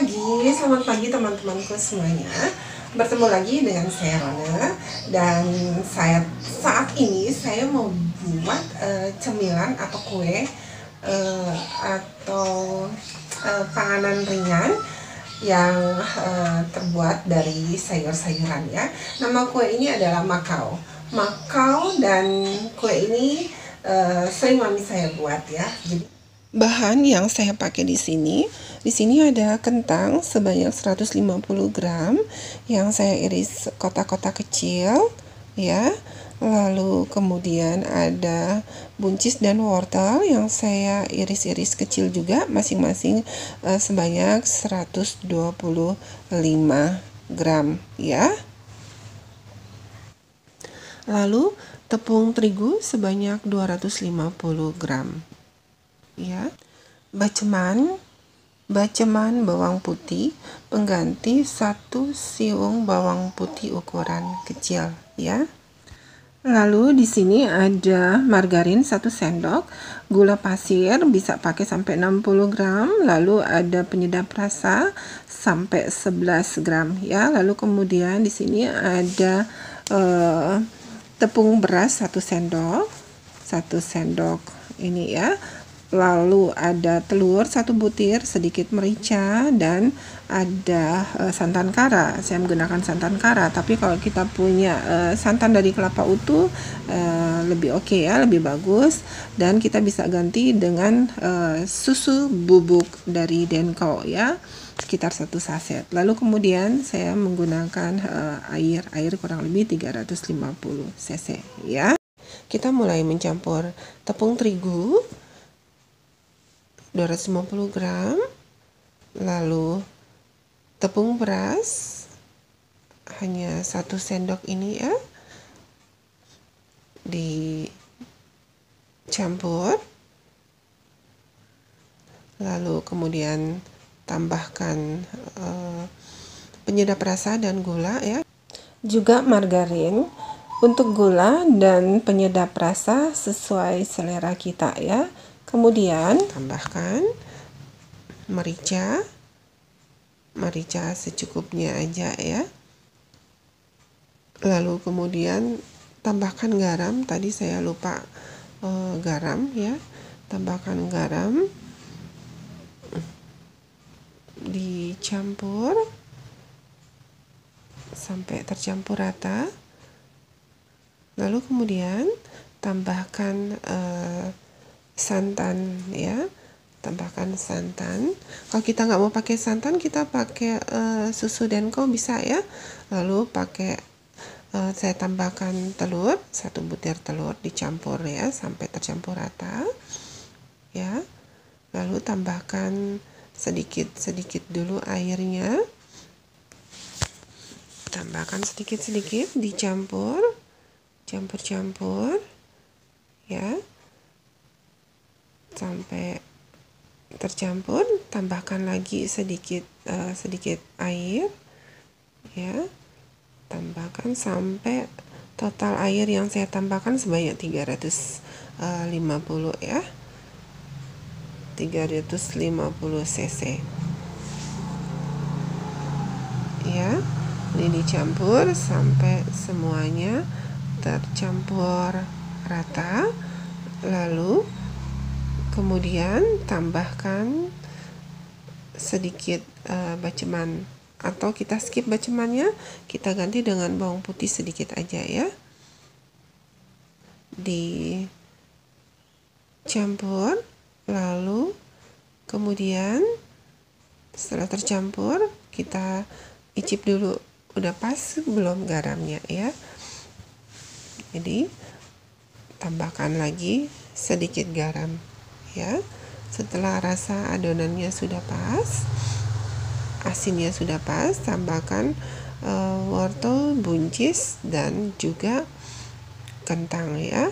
selamat pagi teman-temanku semuanya. Bertemu lagi dengan saya Rona, dan saat ini saya mau buat cemilan atau kue atau panganan ringan yang terbuat dari sayur-sayuran ya. Nama kue ini adalah makau. Dan kue ini sering mami saya buat ya. Jadi bahan yang saya pakai di sini ada kentang sebanyak 150 gram yang saya iris kotak-kotak kecil ya. Lalu kemudian ada buncis dan wortel yang saya iris-iris kecil juga, masing-masing sebanyak 125 gram ya. Lalu tepung terigu sebanyak 250 gram ya. Baceman bawang putih pengganti 1 siung bawang putih ukuran kecil ya. Lalu di sini ada margarin 1 sendok, gula pasir bisa pakai sampai 60 gram, lalu ada penyedap rasa sampai 11 gram ya. Lalu kemudian di sini ada tepung beras 1 sendok ini ya. Lalu ada telur 1 butir, sedikit merica, dan ada santan kara. Saya menggunakan santan kara, tapi kalau kita punya santan dari kelapa utuh lebih oke ya, lebih bagus. Dan kita bisa ganti dengan susu bubuk dari Denko ya, sekitar 1 saset. Lalu kemudian saya menggunakan air kurang lebih 350 cc ya. Kita mulai mencampur tepung terigu 250 gram, lalu tepung beras hanya 1 sendok ini ya, dicampur, lalu kemudian tambahkan penyedap rasa dan gula ya, juga margarin. Untuk gula dan penyedap rasa sesuai selera kita ya. Kemudian tambahkan merica secukupnya aja ya. Lalu kemudian tambahkan garam, tadi saya lupa garam ya. Tambahkan garam, dicampur sampai tercampur rata. Lalu kemudian tambahkan santan ya, tambahkan santan. Kalau kita nggak mau pakai santan, kita pakai susu Denko bisa ya. Lalu saya tambahkan telur, 1 butir telur, dicampur ya sampai tercampur rata ya. Lalu tambahkan sedikit dulu airnya, tambahkan sedikit dicampur ya sampai tercampur. Tambahkan lagi sedikit air ya, tambahkan sampai total air yang saya tambahkan sebanyak 350 ya, 350 cc ya. Ini dicampur sampai semuanya tercampur rata. Lalu kemudian tambahkan sedikit baceman, atau kita skip bacemannya, kita ganti dengan bawang putih sedikit aja ya. Dicampur, lalu kemudian setelah tercampur kita icip dulu udah pas belum garamnya ya. Jadi tambahkan lagi sedikit garam ya. Setelah rasa adonannya sudah pas, asinnya sudah pas, tambahkan wortel, buncis, dan juga kentang ya.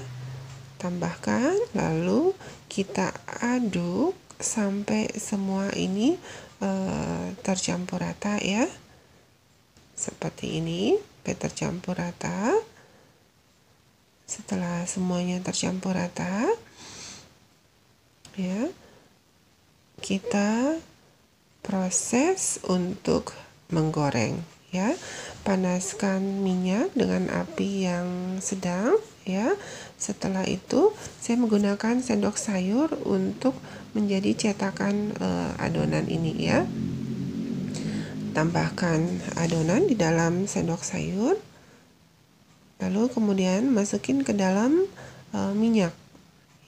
Tambahkan, lalu kita aduk sampai semua ini tercampur rata ya, seperti ini, sampai tercampur rata. Setelah semuanya tercampur rata ya, kita proses proses untuk menggoreng ya. Panaskan minyak dengan api yang sedang ya. Setelah itu saya menggunakan sendok sayur untuk menjadi cetakan adonan ini ya. Tambahkan adonan di dalam sendok sayur, lalu kemudian masukin ke dalam minyak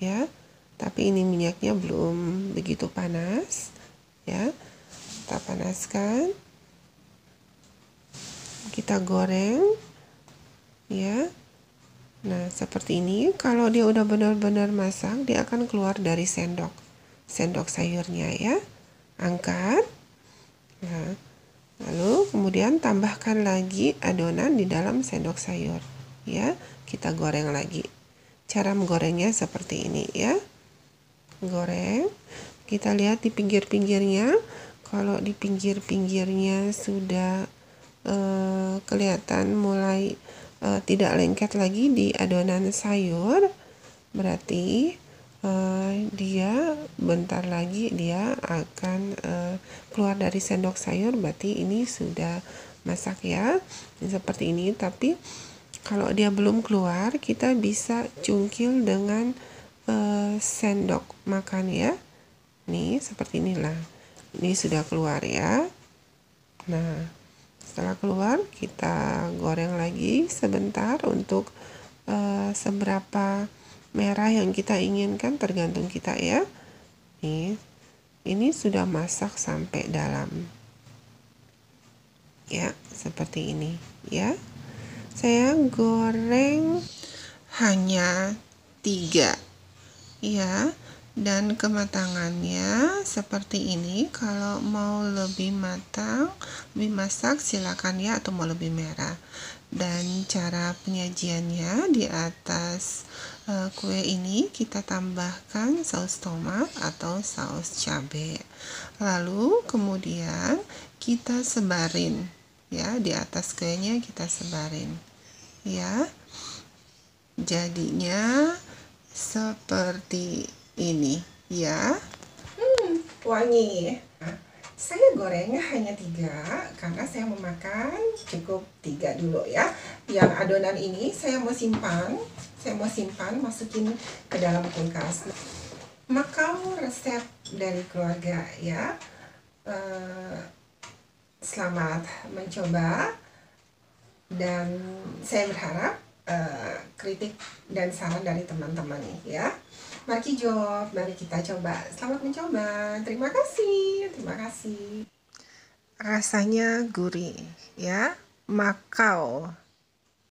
ya. Tapi ini minyaknya belum begitu panas ya. Kita panaskan, kita goreng ya. Nah, seperti ini. Kalau dia udah benar-benar masak, dia akan keluar dari sendok sayurnya ya. Angkat. Nah, lalu kemudian tambahkan lagi adonan di dalam sendok sayur ya. Kita goreng lagi. Cara menggorengnya seperti ini ya. Goreng. Kita lihat di pinggir-pinggirnya. Kalau di pinggir-pinggirnya sudah kelihatan mulai tidak lengket lagi di adonan sayur, berarti dia bentar lagi dia akan keluar dari sendok sayur, berarti ini sudah masak ya. Seperti ini. Tapi kalau dia belum keluar, kita bisa cungkil dengan sendok makan ya. Nih seperti inilah. Ini sudah keluar ya. Nah, setelah keluar kita goreng lagi sebentar untuk seberapa merah yang kita inginkan, tergantung kita ya. Nih, ini sudah masak sampai dalam ya, seperti ini ya. Saya goreng hanya 3 ya, dan kematangannya seperti ini. Kalau mau lebih matang, lebih masak silakan ya, atau mau lebih merah. Dan cara penyajiannya, di atas kue ini kita tambahkan saus tomat atau saus cabai, lalu kemudian kita sebarin ya, di atas kuenya kita sebarin ya. Jadinya seperti ini ya. Wangi. Saya goreng hanya 3 karena saya memakan cukup 3 dulu ya. Yang adonan ini saya mau simpan masukin ke dalam kulkas. Makau resep dari keluarga ya. Selamat mencoba, dan saya berharap kritik dan saran dari teman-teman nih ya. Mari kita coba. Selamat mencoba. Terima kasih. Rasanya gurih ya. Makau